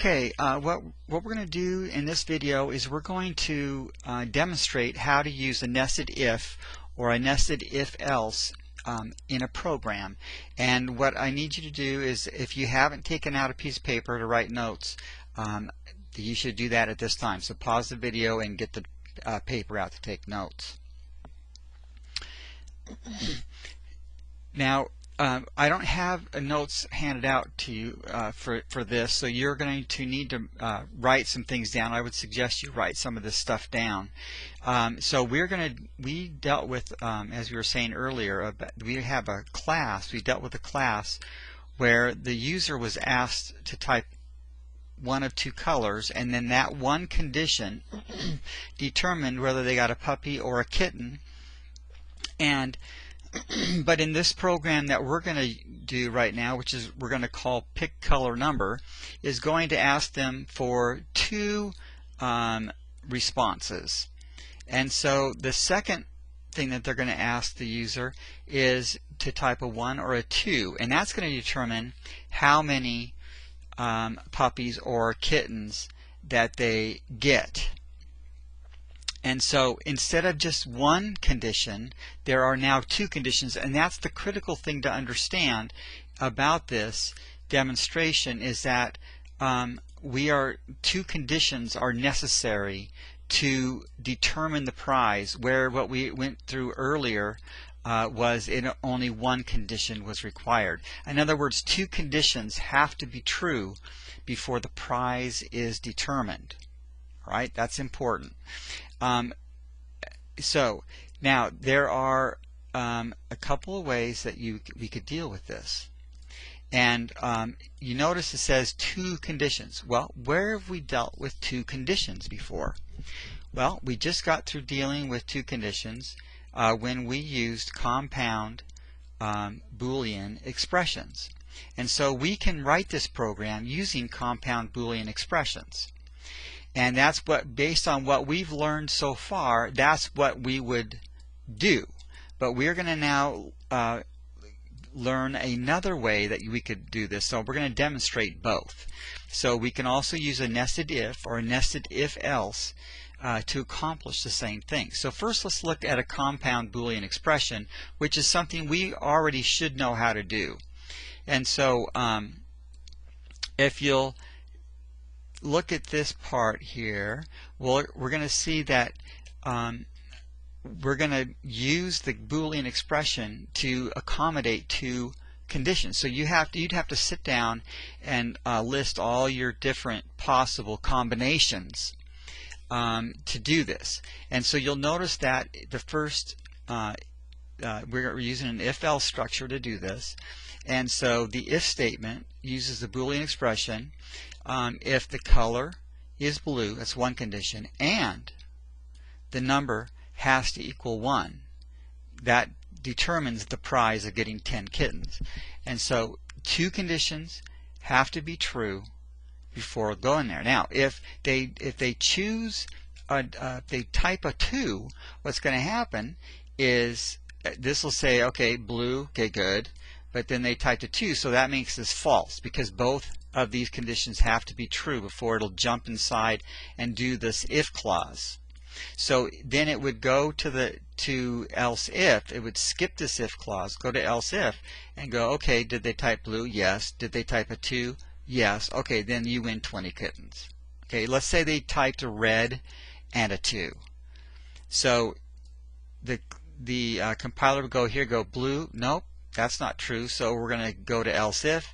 Okay, what we're going to do in this video is we're going to demonstrate how to use a nested if or a nested if-else in a program. And what I need you to do is, if you haven't taken out a piece of paper to write notes, you should do that at this time. So pause the video and get the paper out to take notes. Now, I don't have notes handed out to you for this, so you're going to need to write some things down. I would suggest you write some of this stuff down. So we dealt with, as we were saying earlier, we have a class. We dealt with a class where the user was asked to type one of two colors, and then that one condition determined whether they got a puppy or a kitten. And but in this program that we're going to do right now, which is we're going to call pick color number, is going to ask them for two responses. And so the second thing that they're going to ask the user is to type a 1 or a 2, and that's going to determine how many puppies or kittens that they get. And so instead of just one condition, there are now two conditions, and that's the critical thing to understand about this demonstration, is that two conditions are necessary to determine the prize, where what we went through earlier was only one condition was required. In other words, two conditions have to be true before the prize is determined. Right? That's important. So now there are a couple of ways that we could deal with this. And you notice it says two conditions. Well, where have we dealt with two conditions before? Well, we just got through dealing with two conditions when we used compound Boolean expressions. And so we can write this program using compound Boolean expressions. And that's what, based on what we've learned so far, that's what we would do. But we're going to now learn another way that we could do this. So we're going to demonstrate both. So we can also use a nested if or a nested if-else to accomplish the same thing. So first, let's look at a compound Boolean expression, which is something we already should know how to do. And so if you'll look at this part here, well, we're going to see that we're going to use the Boolean expression to accommodate two conditions. So you'd have to sit down and list all your different possible combinations to do this. And so you'll notice that the first we're using an if-else structure to do this. And so the if statement uses the Boolean expression. If the color is blue, that's one condition, and the number has to equal 1, that determines the prize of getting 10 kittens. And so two conditions have to be true before going there. Now, if they choose if they type a 2, what's going to happen is this will say, okay, blue, okay, good, but then they typed a 2, so that makes this false, because both of these conditions have to be true before it'll jump inside and do this if clause. So then it would go to else if. It would skip this if clause, go to else if, and go, okay, did they type blue? Yes. Did they type a 2? Yes. Okay, then you win 20 kittens. Okay, let's say they typed a red and a 2. So the compiler would go here, go blue. Nope, that's not true. So we're going to go to else if.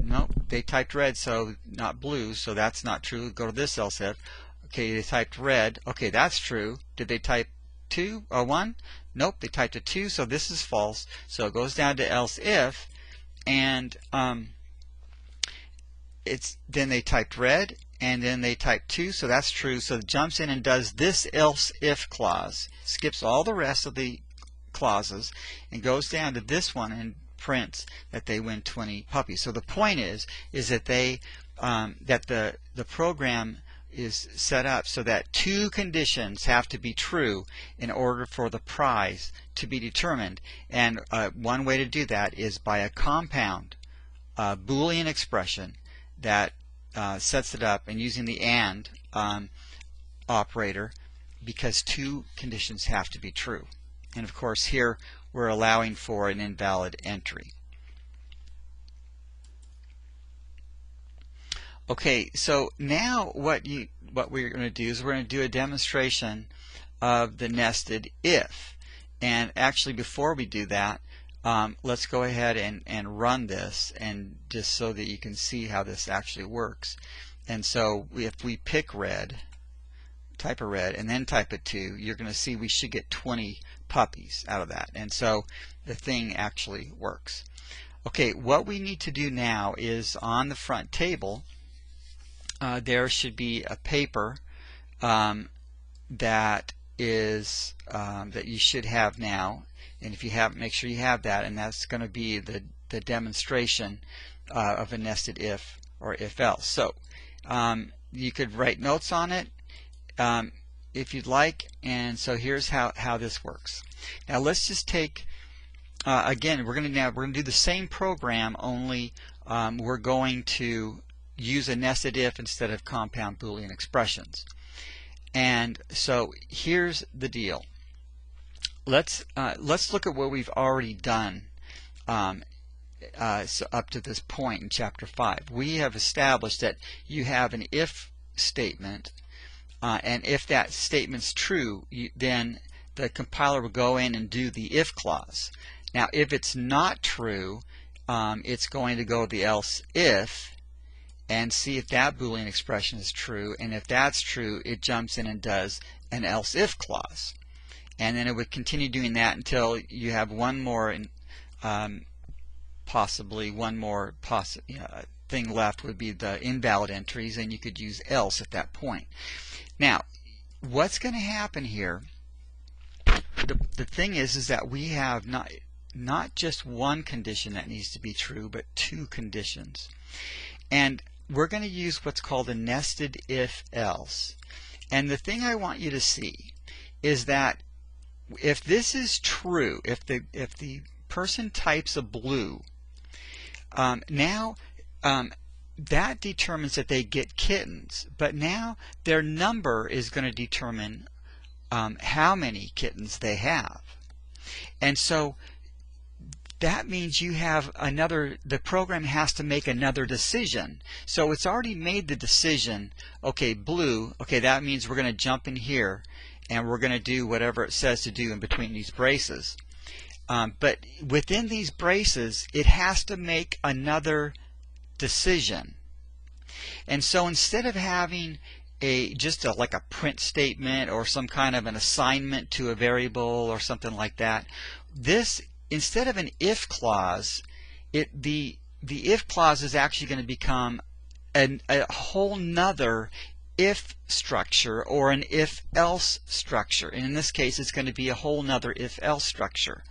No, they typed red, so not blue, so that's not true. Go to this else if. Okay, they typed red. Okay, that's true. Did they type 2 or 1? Nope, they typed a 2, so this is false. So it goes down to else if, and then they typed red, and then they typed 2, so that's true. So it jumps in and does this else if clause, skips all the rest of the clauses, and goes down to this one and prints that they win 20 puppies. So the point is that the program is set up so that two conditions have to be true in order for the prize to be determined. And one way to do that is by a compound Boolean expression that sets it up and using the AND operator, because two conditions have to be true. And of course here we're allowing for an invalid entry. Okay, so now what we're going to do is we're going to do a demonstration of the nested if. And actually before we do that, let's go ahead and run this, and just so that you can see how this actually works. And so if we pick red, type a red, and then type a 2, you're going to see we should get 20 puppies out of that. And so the thing actually works. Okay, what we need to do now is on the front table, there should be a paper that you should have now, and if you have, make sure you have that, and that's going to be the demonstration of a nested if or if else. So you could write notes on it if you'd like, and so here's how this works. Now let's just take again, we're going to do the same program, only we're going to use a nested if instead of compound Boolean expressions. And so here's the deal. Let's look at what we've already done so up to this point in chapter 5. We have established that you have an if statement, and if that statement's true, then the compiler will go in and do the if clause. Now if it's not true, it's going to go the else if and see if that Boolean expression is true, and if that's true, it jumps in and does an else if clause. And then it would continue doing that until you have one more, possibly one more thing left would be the invalid entries, and you could use else at that point. Now, what's going to happen here, the thing is that we have not just one condition that needs to be true, but two conditions. And we're going to use what's called a nested if-else. And the thing I want you to see is that if this is true, if the person types a blue, now that determines that they get kittens, but now their number is going to determine how many kittens they have. And so that means you have the program has to make another decision. So it's already made the decision, okay, blue, okay, that means we're going to jump in here and we're going to do whatever it says to do in between these braces. But within these braces, it has to make another decision. And so instead of having like a print statement or some kind of an assignment to a variable or something like that, instead of an if clause, the if clause is actually going to become a whole nother if structure, or an if-else structure. And in this case, it's going to be a whole nother if-else structure.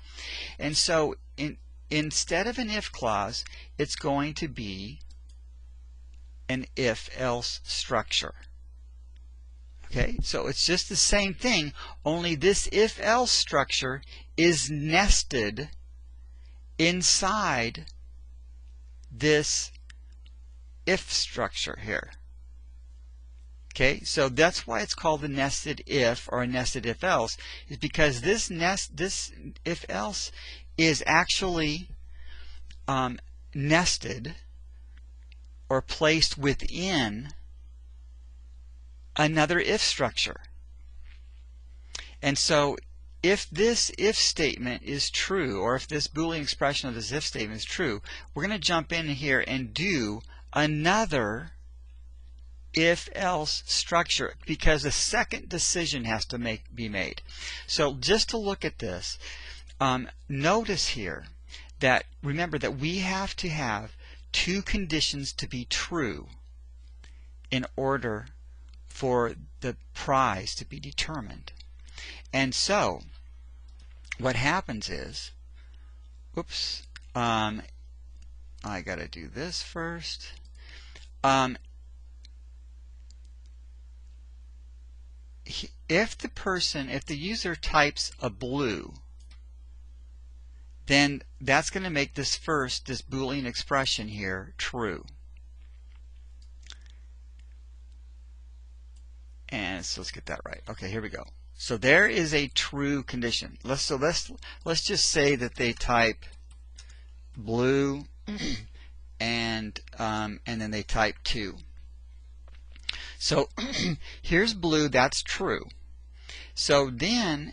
And so instead of an if clause, it's going to be an if-else structure. Okay, so it's just the same thing, only this if-else structure is nested inside this if structure here. Okay, so that's why it's called a nested if or a nested if-else, is because this if-else is actually nested or placed within another if structure. And so if this if statement is true, or if this Boolean expression of this if statement is true, we're going to jump in here and do another if-else structure, because a second decision has to be made. So just to look at this, notice here that, remember that we have to have two conditions to be true in order for the prize to be determined. And so what happens is, oops, I gotta do this first. If the user types a blue, then that's going to make this Boolean expression here true. And so let's get that right. Okay, here we go. So there is a true condition. Let's just say that they type blue and then they type 2. So here's blue, that's true. So then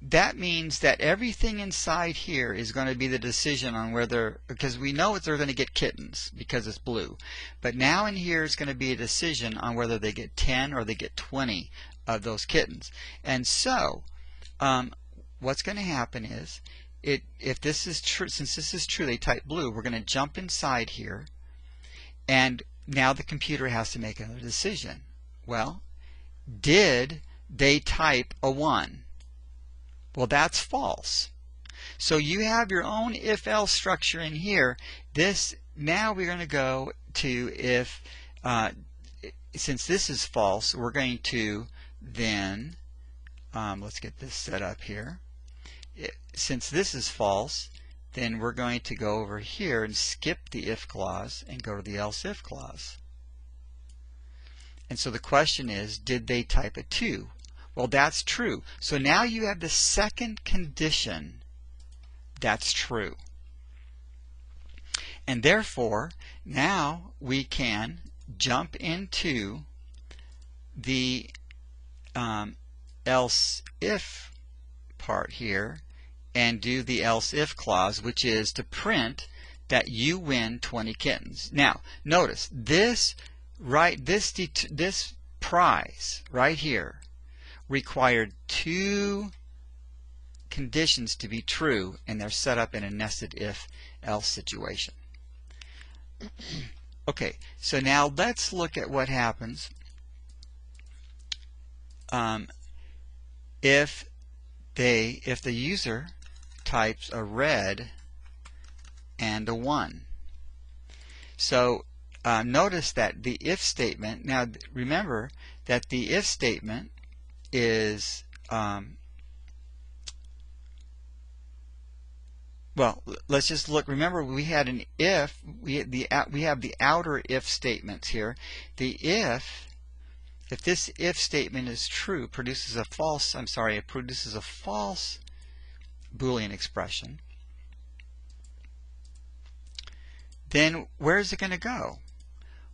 that means that everything inside here is going to be the decision on whether, because we know they're going to get kittens because it's blue. But now in here is going to be a decision on whether they get 10 or they get 20 of those kittens. And so what's going to happen is, if this is true, since this is true, they type blue, we're going to jump inside here, and now the computer has to make another decision. Well, did they type a 1? Well, that's false. So you have your own if-else structure in here. Now we're going to go to if, since this is false, we're going to then, let's get this set up here. Since this is false, then we're going to go over here and skip the if clause and go to the else if clause. And so the question is, did they type a 2? Well, that's true. So now you have the second condition that's true. And therefore, now we can jump into the else if part here and do the else if clause, which is to print that you win 20 kittens. Now, notice this prize right here required 2 conditions to be true, and they're set up in a nested if-else situation. Okay, so now let's look at what happens if the user types a red and a 1. So notice that the if statement, now remember that the if statement is well, let's just look. Remember, we had an if. We have the outer if statements here. The if this if statement is true, produces a false. It produces a false Boolean expression. Then where is it going to go?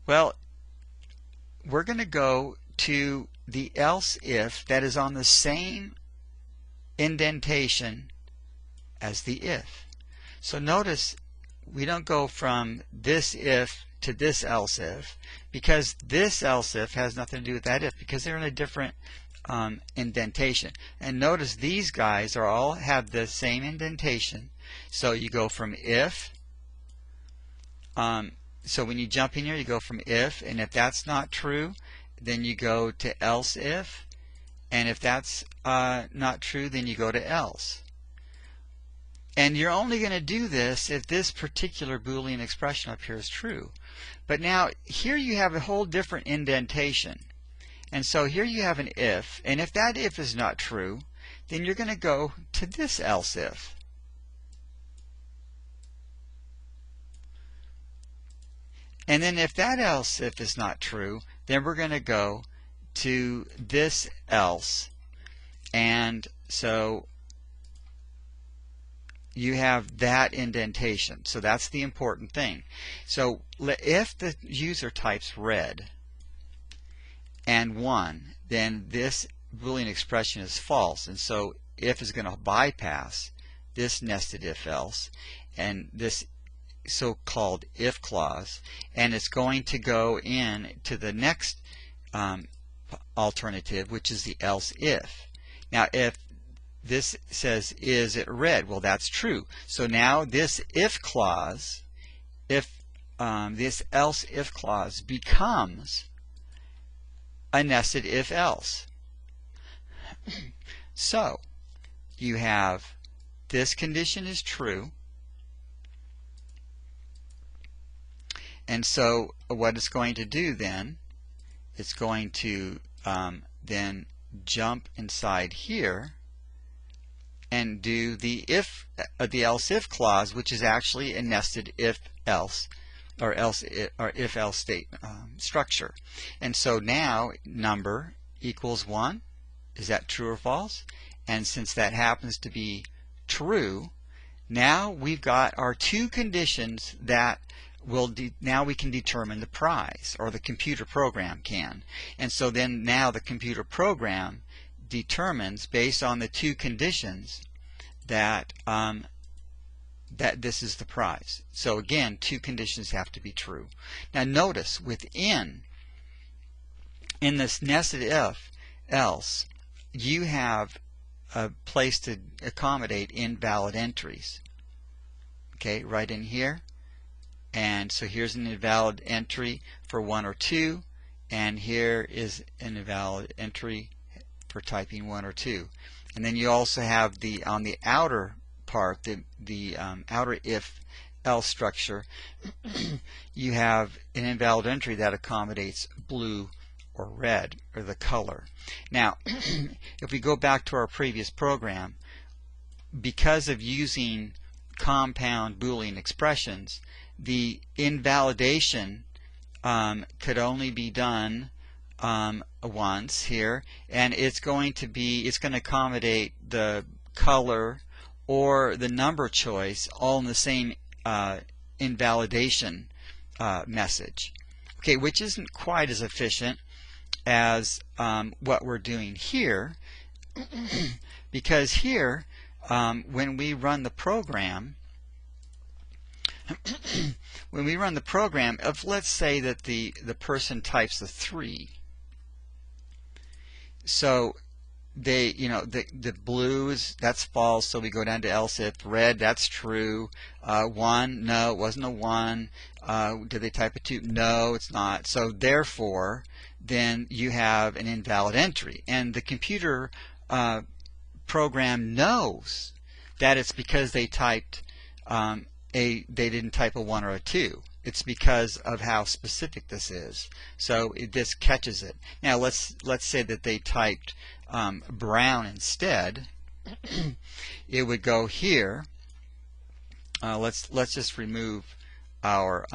Well, we're going to go to the else if that is on the same indentation as the if. So notice we don't go from this if to this else if, because this else if has nothing to do with that if, because they're in a different indentation. And notice these guys all have the same indentation. So you go from if, so when you jump in here, you go from if, and if that's not true, then you go to else if, and if that's not true, then you go to else. And you're only going to do this if this particular Boolean expression up here is true. But now here you have a whole different indentation. And so here you have an if, and if that if is not true, then you're going to go to this else if. And then if that else if is not true, then we're going to go to this else. And so you have that indentation. So that's the important thing. So if the user types red and 1, then this Boolean expression is false. And so if is going to bypass this nested if else and this so-called if clause, and it's going to go in to the next alternative, which is the else if. Now if this says, is it red? Well, that's true. So now this if clause, this else if clause becomes a nested if else. So you have this condition is true, and so what it's going to do then, it's going to then jump inside here and do the else if clause, which is actually a nested if else or if else state structure. And so now number equals 1. Is that true or false? And since that happens to be true, now we've got our two conditions that will now we can determine the prize, or the computer program can. And so then now the computer program determines, based on the two conditions, that that this is the prize. So again, two conditions have to be true. Now notice in this nested if else, you have a place to accommodate invalid entries. Okay, right in here. And so here's an invalid entry for 1 or 2, and here is an invalid entry for typing 1 or 2. And then you also have on the outer part, the outer if else structure, you have an invalid entry that accommodates blue or red, or the color. Now if we go back to our previous program, because of using compound Boolean expressions, the invalidation could only be done once here, and it's going to accommodate the color or the number choice all in the same invalidation message. Okay, which isn't quite as efficient as what we're doing here, because here when we run the program, if let's say that the person types a 3, so the blue that's false, so we go down to else if. Red, that's true. 1, no, it wasn't a 1. Did they type a 2? No, it's not. So therefore then you have an invalid entry, and the computer program knows that it's because they typed they didn't type a 1 or a 2. It's because of how specific this is. So this catches it. Now let's say that they typed brown instead. It would go here. Let's just remove our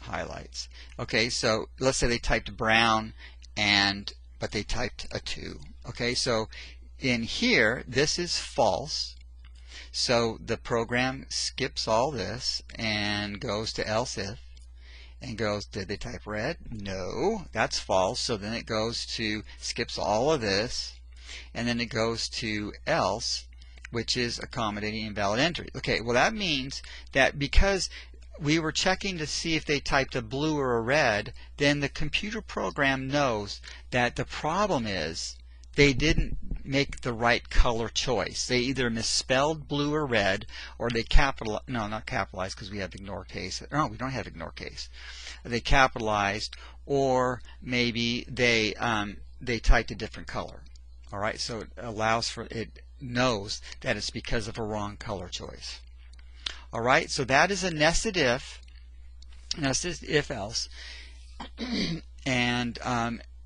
highlights. Okay, so let's say they typed brown but they typed a 2. Okay, so in here this is false, so the program skips all this and goes to else if and goes, did they type red? No, that's false, so then it goes to skips all of this, and then it goes to else, which is accommodating invalid entry. Okay, well that means that because we were checking to see if they typed a blue or a red, then the computer program knows that the problem is they didn't make the right color choice. They either misspelled blue or red, or they not capitalized, because we have ignore case. No, we don't have ignore case. They capitalized, or maybe they typed a different color. All right, so it knows that it's because of a wrong color choice. All right, so that is a nested if else, and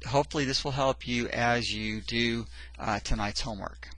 hopefully this will help you as you do tonight's homework.